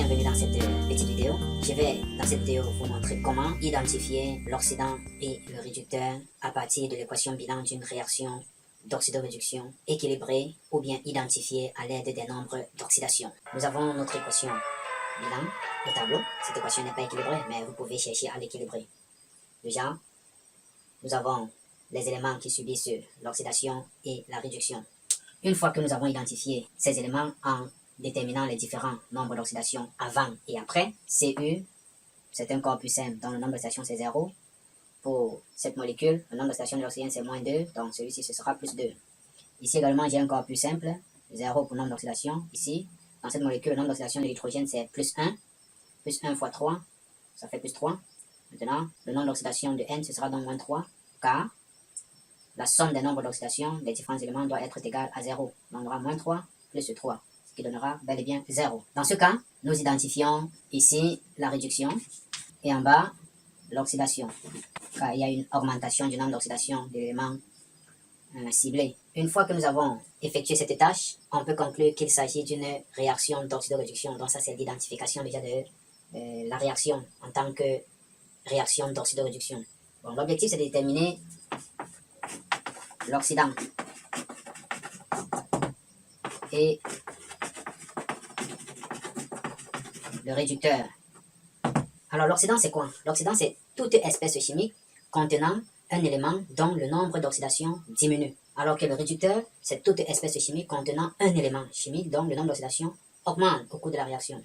bienvenue dans cette petite vidéo. Je vais dans cette vidéo vous montrer comment identifier l'oxydant et le réducteur à partir de l'équation bilan d'une réaction d'oxydoréduction équilibrée ou bien identifiée à l'aide des nombres d'oxydation. Nous avons notre équation bilan au tableau. Cette équation n'est pas équilibrée, mais vous pouvez chercher à l'équilibrer. Déjà, nous avons les éléments qui subissent l'oxydation et la réduction. Une fois que nous avons identifié ces éléments en déterminant les différents nombres d'oxydation avant et après, Cu, c'est un corps plus simple dont le nombre d'oxydation c'est 0. Pour cette molécule, le nombre d'oxydation de l'oxygène c'est moins 2, donc celui-ci ce sera plus 2. Ici également j'ai un corps plus simple, 0 pour nombre d'oxydation. Ici, dans cette molécule, le nombre d'oxydation de l'hydrogène c'est plus 1 fois 3, ça fait plus 3. Maintenant, le nombre d'oxydation de N ce sera donc moins 3, car la somme des nombres d'oxydation des différents éléments doit être égale à 0. Donc on aura moins 3 plus 3. Qui donnera bel et bien 0. Dans ce cas, nous identifions ici la réduction et en bas l'oxydation, car il y a une augmentation du nombre d'oxydation de l'élément ciblé. Une fois que nous avons effectué cette tâche, on peut conclure qu'il s'agit d'une réaction d'oxydoréduction. Donc ça c'est l'identification déjà de la réaction en tant que réaction d'oxydoréduction. Bon, l'objectif c'est de déterminer l'oxydant et le réducteur. Alors l'oxydant c'est quoi? L'oxydant c'est toute espèce chimique contenant un élément dont le nombre d'oxydation diminue. Alors que le réducteur c'est toute espèce chimique contenant un élément chimique dont le nombre d'oxydation augmente au cours de la réaction.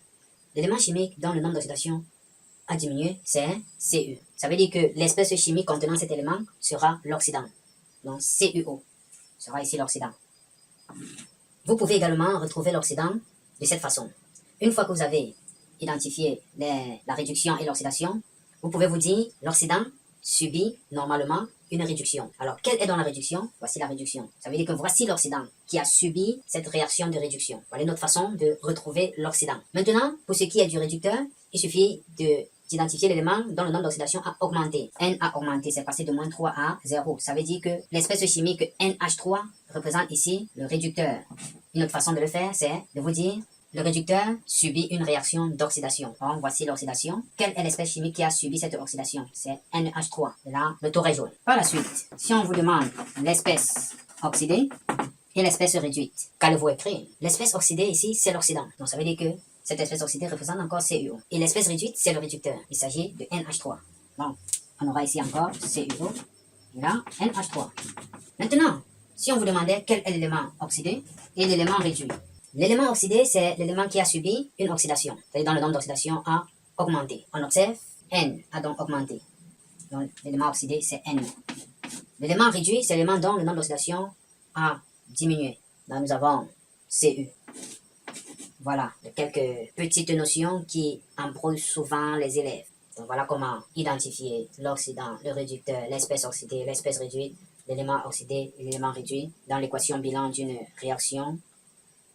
L'élément chimique dont le nombre d'oxydation a diminué c'est Cu. Ça veut dire que l'espèce chimique contenant cet élément sera l'oxydant. Donc CuO sera ici l'oxydant. Vous pouvez également retrouver l'oxydant de cette façon. Une fois que vous avez identifié la réduction et l'oxydation, vous pouvez vous dire l'oxydant subit normalement une réduction. Alors, quelle est donc la réduction? Voici la réduction. Ça veut dire que voici l'oxydant qui a subi cette réaction de réduction. Voilà une autre façon de retrouver l'oxydant. Maintenant, pour ce qui est du réducteur, il suffit d'identifier l'élément dont le nombre d'oxydation a augmenté. N a augmenté, c'est passé de moins 3 à 0. Ça veut dire que l'espèce chimique NH3 représente ici le réducteur. Une autre façon de le faire, c'est de vous dire le réducteur subit une réaction d'oxydation. Donc, voici l'oxydation. Quelle est l'espèce chimique qui a subi cette oxydation? C'est NH3. Là, le taux est jaune. Par la suite, si on vous demande l'espèce oxydée et l'espèce réduite, qu'allez-vous écrire? L'espèce oxydée ici, c'est l'oxydant. Donc, ça veut dire que cette espèce oxydée représente encore CuO. Et l'espèce réduite, c'est le réducteur. Il s'agit de NH3. Donc, on aura ici encore CuO et là, NH3. Maintenant, si on vous demandait quel est l'élément oxydé et l'élément réduit. L'élément oxydé, c'est l'élément qui a subi une oxydation. C'est-à-dire dont le nombre d'oxydation a augmenté. On observe, N a donc augmenté. Donc l'élément oxydé, c'est N. L'élément réduit, c'est l'élément dont le nombre d'oxydation a diminué. Donc nous avons Cu. Voilà, quelques petites notions qui embrouillent souvent les élèves. Donc voilà comment identifier l'oxydant, le réducteur, l'espèce oxydée, l'espèce réduite, l'élément oxydé et l'élément réduit dans l'équation bilan d'une réaction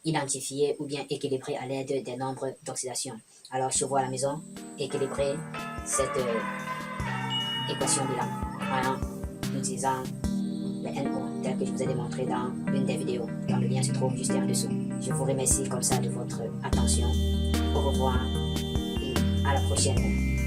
identifier ou bien équilibrer à l'aide des nombres d'oxydation. Alors, chez vous à la maison, équilibrer cette équation bilan en utilisant le NO tel que je vous ai démontré dans une des vidéos, dont le lien se trouve juste en dessous. Je vous remercie comme ça de votre attention. Au revoir et à la prochaine.